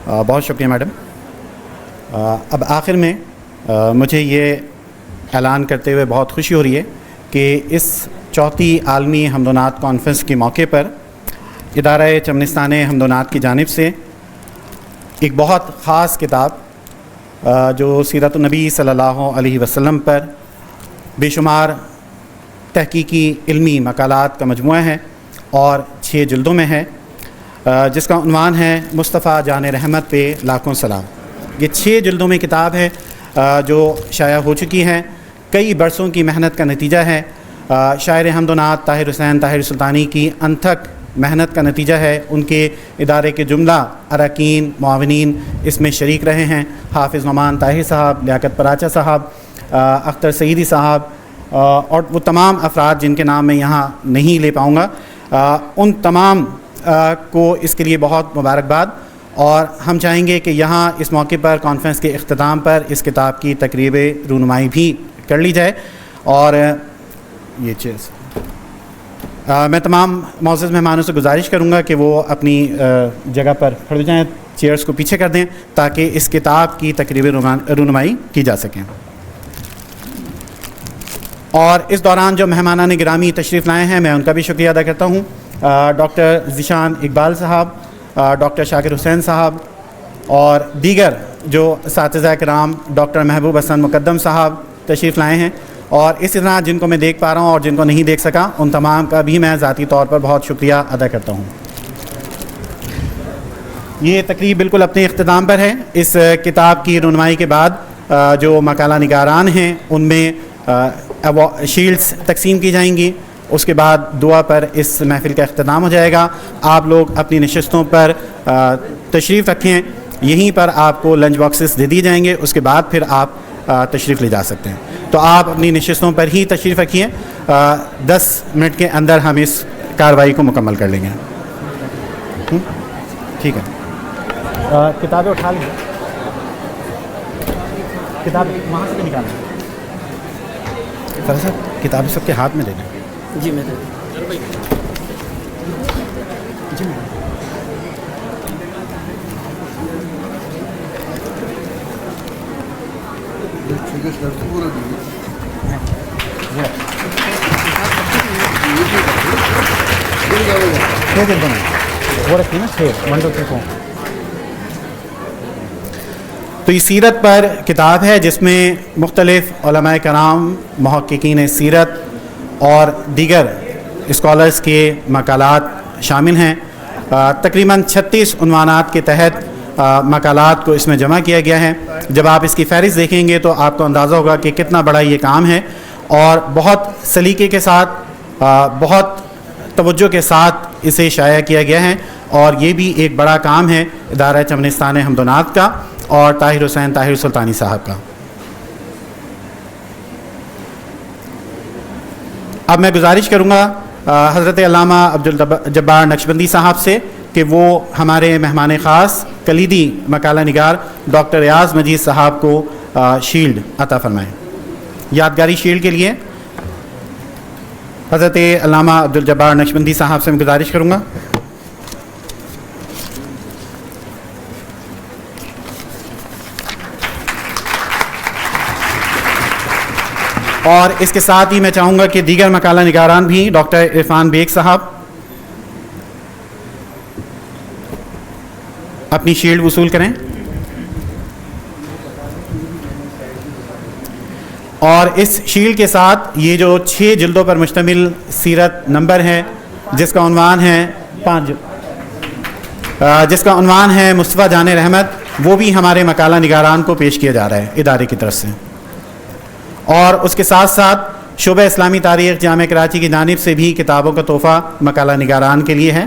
بہت شکریہ میڈم. اب آخر میں مجھے یہ اعلان کرتے ہوئے بہت خوشی ہو رہی ہے کہ اس چوتھی عالمی حمد و نعت کانفرنس کے موقع پر ادارہ چمنستان حمد و نعت کی جانب سے ایک بہت خاص کتاب جو سیرت النبی صلی اللہ علیہ وسلم پر بے شمار تحقیقی علمی مقالات کا مجموعہ ہے اور 6 جلدوں میں ہے، جس کا عنوان ہے مصطفیٰ جان رحمت پہ لاکھوں سلام. یہ 6 جلدوں میں کتاب ہے جو شائع ہو چکی ہے، کئی برسوں کی محنت کا نتیجہ ہے. شاعر حمد و نعت طاہر حسین طاہر سلطانی کی انتھک محنت کا نتیجہ ہے. ان کے ادارے کے جملہ اراکین معاونین اس میں شریک رہے ہیں، حافظ نعمان طاہر صاحب، لیاقت پراچا صاحب، اختر سعیدی صاحب اور وہ تمام افراد جن کے نام میں یہاں نہیں لے پاؤں گا. ان تمام کو اس کے لیے بہت مبارکباد، اور ہم چاہیں گے کہ یہاں اس موقع پر کانفرنس کے اختتام پر اس کتاب کی تقریب رونمائی بھی کر لی جائے. اور یہ چیز میں تمام معزز مہمانوں سے گزارش کروں گا کہ وہ اپنی جگہ پر کھڑے جائیں، چیئرز کو پیچھے کر دیں تاکہ اس کتاب کی تقریب رونمائی کی جا سکیں. اور اس دوران جو مہمانان گرامی تشریف لائے ہیں میں ان کا بھی شکریہ ادا کرتا ہوں. ڈاکٹر ذیشان اقبال صاحب، ڈاکٹر شاکر حسین صاحب اور دیگر جو اساتذہ کرام، ڈاکٹر محبوب حسن مقدم صاحب تشریف لائے ہیں، اور اس طرح جن کو میں دیکھ پا رہا ہوں اور جن کو نہیں دیکھ سکا ان تمام کا بھی میں ذاتی طور پر بہت شکریہ ادا کرتا ہوں. یہ تقریب بالکل اپنے اختتام پر ہے. اس کتاب کی رونمائی کے بعد جو مقالہ نگاران ہیں ان میں شیلڈز تقسیم کی جائیں گی. اس کے بعد دعا پر اس محفل کا اختتام ہو جائے گا. آپ لوگ اپنی نشستوں پر تشریف رکھیں، یہیں پر آپ کو لنچ باکسز دے دی جائیں گے. اس کے بعد پھر آپ تشریف لے جا سکتے ہیں. تو آپ اپنی نشستوں پر ہی تشریف رکھیے. 10 منٹ کے اندر ہم اس کارروائی کو مکمل کر لیں گے. ٹھیک ہے، کتابیں اٹھا لیں، کتاب وہاں سے نکالیں. صاحب کتابیں سب کے ہاتھ میں دے دیں. جی میں وہ رکھیے نا 6 1 2 3 4. تو یہ سیرت پر کتاب ہے جس میں مختلف علماء کرام، محققین سیرت اور دیگر اسکالرز کے مقالات شامل ہیں. تقریباً 36 عنوانات کے تحت مقالات کو اس میں جمع کیا گیا ہے. جب آپ اس کی فہرست دیکھیں گے تو آپ کو اندازہ ہوگا کہ کتنا بڑا یہ کام ہے، اور بہت سلیقے کے ساتھ، بہت توجہ کے ساتھ اسے شائع کیا گیا ہے. اور یہ بھی ایک بڑا کام ہے ادارہ چمنستان حمد و نعت کا اور طاہر حسین طاہر سلطانی صاحب کا. اب میں گزارش کروں گا حضرت علامہ عبدالجبار نقشبندی صاحب سے کہ وہ ہمارے مہمان خاص کلیدی مقالہ نگار ڈاکٹر ریاض مجید صاحب کو شیلڈ عطا فرمائیں. یادگاری شیلڈ کے لیے حضرت علامہ عبدالجبار نقشبندی صاحب سے میں گزارش کروں گا. اور اس کے ساتھ ہی میں چاہوں گا کہ دیگر مقالہ نگاران بھی ڈاکٹر عرفان بیگ صاحب اپنی شیلڈ وصول کریں. اور اس شیلڈ کے ساتھ یہ جو 6 جلدوں پر مشتمل سیرت نمبر ہے جس کا عنوان ہے 5 جس کا عنوان ہے مصطفیٰ جان رحمت، وہ بھی ہمارے مقالہ نگاران کو پیش کیا جا رہا ہے ادارے کی طرف سے. اور اس کے ساتھ ساتھ شعبہ اسلامی تاریخ جامعہ کراچی کی جانب سے بھی کتابوں کا تحفہ مقالہ نگاران کے لیے ہے.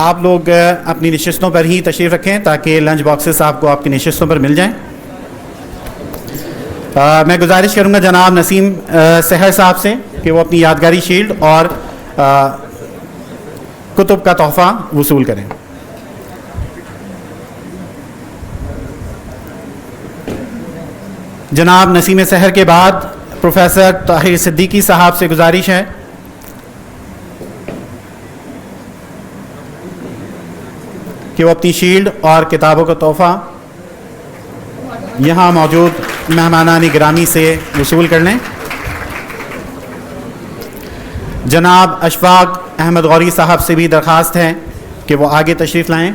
آپ لوگ اپنی نشستوں پر ہی تشریف رکھیں تاکہ لنچ باکسز آپ کو آپ کی نشستوں پر مل جائیں. میں گزارش کروں گا جناب نسیم سحر صاحب سے کہ وہ اپنی یادگاری شیلڈ اور کتب کا تحفہ وصول کریں. جناب نسیم سحر کے بعد پروفیسر طاہر صدیقی صاحب سے گزارش ہے کہ وہ اپنی شیلڈ اور کتابوں کا تحفہ یہاں موجود مہمانان گرامی سے وصول کر لیں۔ جناب اشفاق احمد غوری صاحب سے بھی درخواست ہے کہ وہ آگے تشریف لائیں،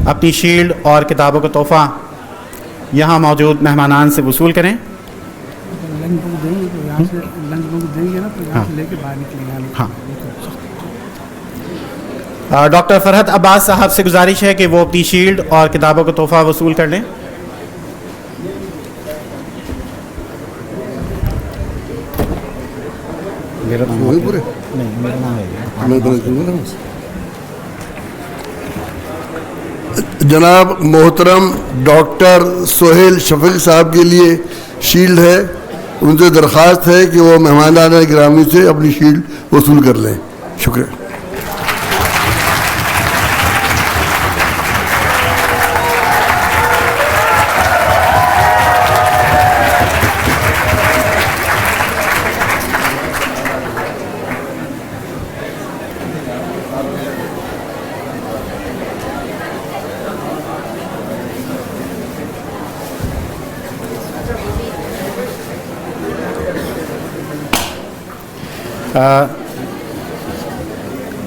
اپنی شیلڈ اور کتابوں کا تحفہ یہاں موجود مہمانان سے وصول کریں۔ ڈاکٹر فرحت عباس صاحب سے گزارش ہے کہ وہ اپنی شیلڈ اور کتابوں کا تحفہ وصول کر لیں۔ جناب محترم ڈاکٹر سہیل شفیق صاحب کے لیے شیلڈ ہے، ان سے درخواست ہے کہ وہ مہمانان گرامی سے اپنی شیلڈ وصول کر لیں۔ شکریہ۔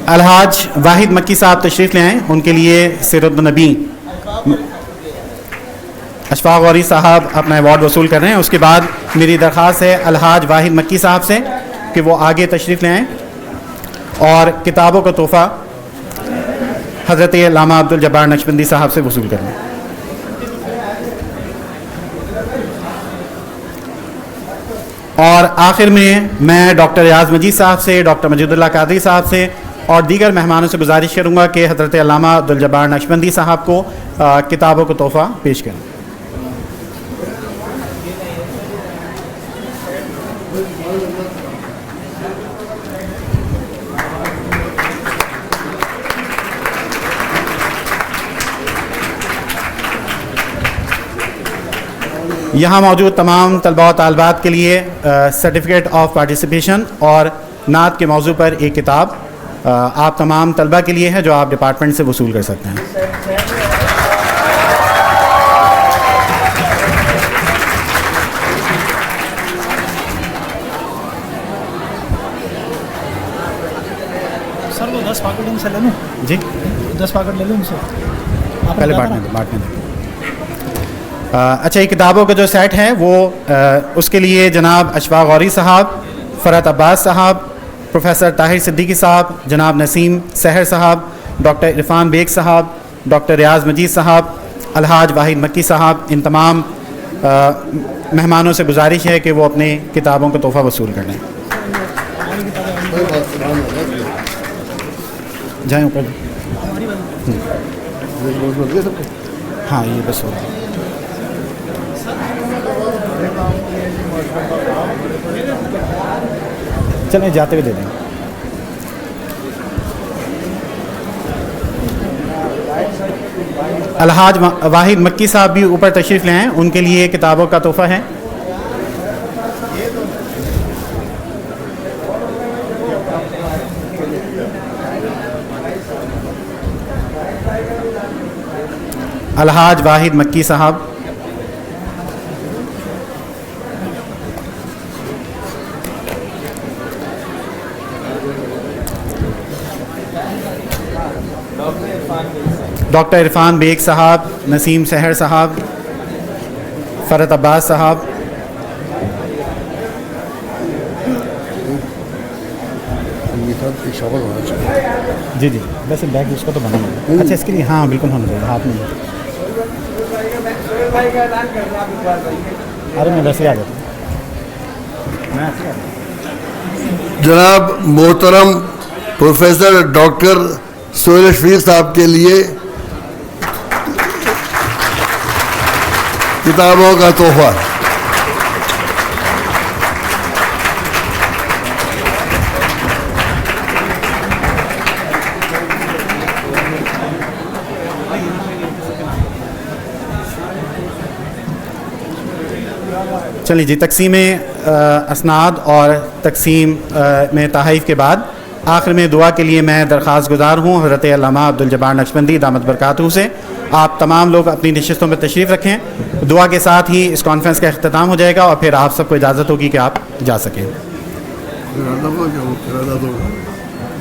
الحاج واحد مکی صاحب تشریف لے آئیں، ان کے لیے سیرت النبی اشفاق غوری صاحب اپنا ایوارڈ وصول کر رہے ہیں۔ اس کے بعد میری درخواست ہے الحاج واحد مکی صاحب سے کہ وہ آگے تشریف لے آئیں اور کتابوں کا تحفہ حضرت علامہ عبدالجبار نقشبندی صاحب سے وصول کر لیں۔ اور آخر میں ڈاکٹر ریاض مجید صاحب سے، ڈاکٹر مجید اللہ قادری صاحب سے اور دیگر مہمانوں سے گزارش کروں گا کہ حضرت علامہ عبدالجبار نقشبندی صاحب کو کتابوں کا تحفہ پیش کریں۔ یہاں موجود تمام طلباء و طالبات کے لیے سرٹیفکیٹ آف پارٹیسپیشن اور نعت کے موضوع پر ایک کتاب آپ تمام طلباء کے لیے ہے جو آپ ڈپارٹمنٹ سے وصول کر سکتے ہیں۔ سر وہ 10 پاکٹ ان سے لے لوں؟ جی 10 پاکٹ لے لوں ان سے؟ پہلے بانٹنے دیں۔ اچھا، یہ کتابوں کا جو سیٹ ہے وہ اس کے لیے جناب اشفاق غوری صاحب، فرحت عباس صاحب، پروفیسر طاہر صدیقی صاحب، جناب نسیم سحر صاحب، ڈاکٹر عرفان بیگ صاحب، ڈاکٹر ریاض مجید صاحب، الحاج واحد مکی صاحب، ان تمام مہمانوں سے گزارش ہے کہ وہ اپنے کتابوں کا تحفہ وصول کر لیں۔ جائیں اوپر۔ ہاں یہ بس ہو رہا ہے۔ چلیں جاتے ہوئے دے دیں۔ الحاج واحد مکی صاحب بھی اوپر تشریف لے آئیں، ان کے لیے کتابوں کا تحفہ ہے۔ الحاج واحد مکی صاحب، ڈاکٹر عرفان بیگ صاحب، نسیم سحر صاحب، فرحت عباس صاحب، جی جی ویسے بیگ اس کا تو بنا ہے۔ اچھا اس کے لیے ہاں بالکل ہونا چاہیے، ہاتھ میں۔ ارے میں ویسے آ جاتا ہوں۔ جناب محترم پروفیسر ڈاکٹر سہیل شفیق صاحب کے لیے کتابوں کا تحفہ۔ چلیے جی، تقسیم اسناد اور تقسیم میں تحائف کے بعد آخر میں دعا کے لیے میں درخواست گزار ہوں حضرت علامہ عبدالجبار نقشبندی دامت برکاتہ سے، آپ تمام لوگ اپنی نشستوں میں تشریف رکھیں. دعا کے ساتھ ہی اس کانفرنس کا اختتام ہو جائے گا اور پھر آپ سب کو اجازت ہوگی کہ آپ جا سکیں.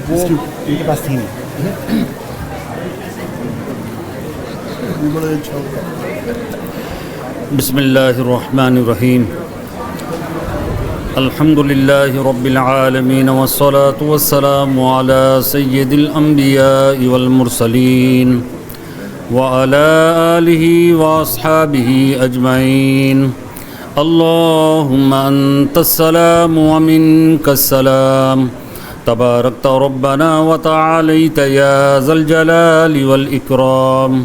وہ ان کے پاس تھی نہیں. بسم اللہ الرحمن الرحیم. الحمد للہ رب العالمین والصلاة والسلام علی سید الانبیاء والمرسلین وعلی آلہ واصحابہ اجمعین. اللہم انت السلام ومنک السلام تبارکت ربنا وتعالیت یا ذا الجلال والإکرام.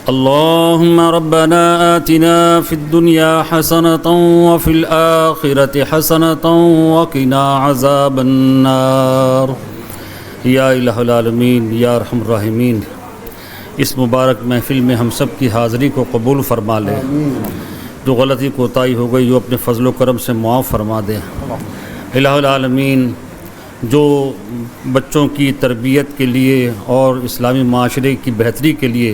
اللهم ربنا آتنا في الدنيا حسنة وفي الآخرة حسنة وقنا عذاب النار. یا الہ العالمین یا ارحم الراحمین، اس مبارک محفل میں ہم سب کی حاضری کو قبول فرما لے. جو غلطی کوتاہی ہو گئی وہ اپنے فضل و کرم سے معاف فرما دے. الہ العالمین، جو بچوں کی تربیت کے لیے اور اسلامی معاشرے کی بہتری کے لیے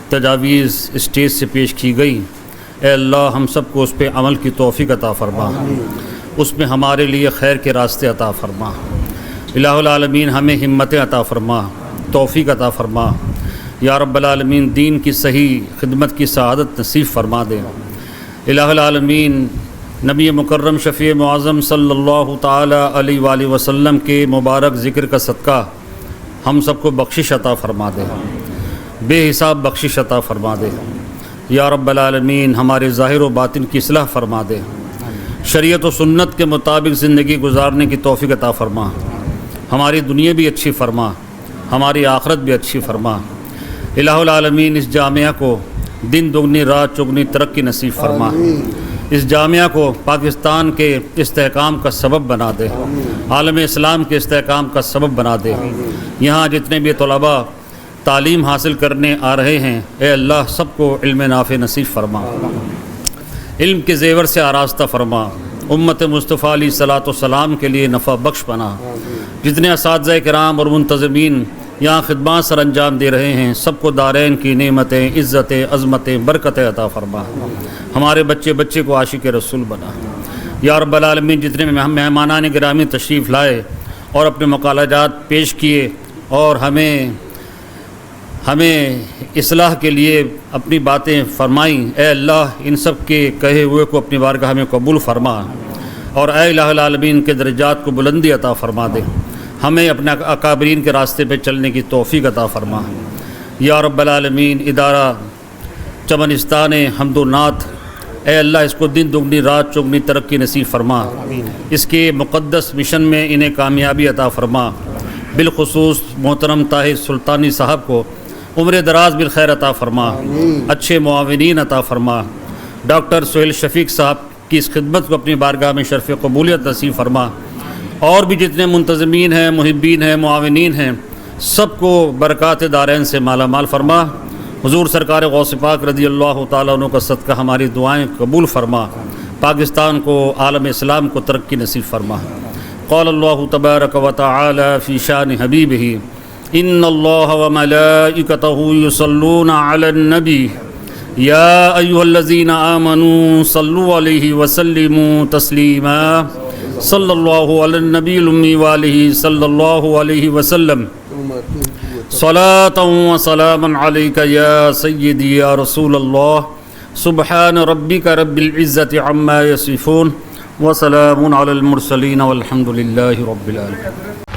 تجاویز اسٹیج سے پیش کی گئی، اے اللہ ہم سب کو اس پہ عمل کی توفیق عطا فرما، اس میں ہمارے لیے خیر کے راستے عطا فرما. الہ العالمین ہمیں ہمت عطا فرما، توفیق عطا فرما. یا رب العالمین دین کی صحیح خدمت کی سعادت نصیب فرما دے. الہ العالمین نبی مکرم شفیع معظم صلی اللہ تعالی علیہ وآلہ وسلم کے مبارک ذکر کا صدقہ ہم سب کو بخشش عطا فرما دے، بے حساب بخشش عطا فرما دے. یا رب العالمین ہمارے ظاہر و باطن کی اصلاح فرما دے. شریعت و سنت کے مطابق زندگی گزارنے کی توفیق عطا فرما. ہماری دنیا بھی اچھی فرما، ہماری آخرت بھی اچھی فرما. الہ العالمین اس جامعہ کو دن دگنی رات چگنی ترقی نصیب فرما. اس جامعہ کو پاکستان کے استحکام کا سبب بنا دے، عالم اسلام کے استحکام کا سبب بنا دے. یہاں جتنے بھی طلباء تعلیم حاصل کرنے آ رہے ہیں، اے اللہ سب کو علم نافع نصیب فرما، علم کے زیور سے آراستہ فرما. امت مصطفیٰ علیہ الصلاۃ والسلام کے لیے نفع بخش بنا. جتنے اساتذہ کرام اور منتظمین یہاں خدمات سر انجام دے رہے ہیں، سب کو دارین کی نعمتیں، عزتیں، عظمتیں، برکتیں عطا فرما. ہمارے بچے کو عاشق رسول بنا. یا رب العالمین جتنے مہمانان گرامی تشریف لائے اور اپنے مقالجات پیش کیے اور ہمیں اصلاح کے لیے اپنی باتیں فرمائیں، اے اللہ ان سب کے کہے ہوئے کو اپنی بارگاہ میں قبول فرما اور اے الہ العالمین کے درجات کو بلندی عطا فرما دے. ہمیں اپنے اکابرین کے راستے پہ چلنے کی توفیق عطا فرما. یا رب العالمین ادارہ چمنستان حمد و نعت، اے اللہ اس کو دن دگنی رات چگنی ترقی نصیب فرما. اس کے مقدس مشن میں انہیں کامیابی عطا فرما. بالخصوص محترم طاہر سلطانی صاحب کو عمر دراز بالخیر عطا فرما، اچھے معاونین عطا فرما. ڈاکٹر سہیل شفیق صاحب کی اس خدمت کو اپنی بارگاہ میں شرف قبولیت نصیب فرما. اور بھی جتنے منتظمین ہیں، محبین ہیں، معاونین ہیں، سب کو برکات دارین سے مالا مال فرما. حضور سرکار غوث پاک رضی اللہ تعالیٰ عنہ کا صدقہ ہماری دعائیں قبول فرما. پاکستان کو، عالم اسلام کو ترقی نصیب فرما. قال اللہ تبارک و تعالی فی شان حبیبہ ان اللہ وملائکتہ یصلون علی النبی یا ایھا الذین آمنوا صلوا علیہ وسلموا تسلیما. صلی اللہ علی النبی الامی وآلہ صلی اللہ علیہ وسلم. صلاۃ و سلاما علیک یا سیدی یا رسول اللہ. سبحان ربک رب العزۃ عما یصفون وسلام علی المرسلین والحمد للہ رب العالمین.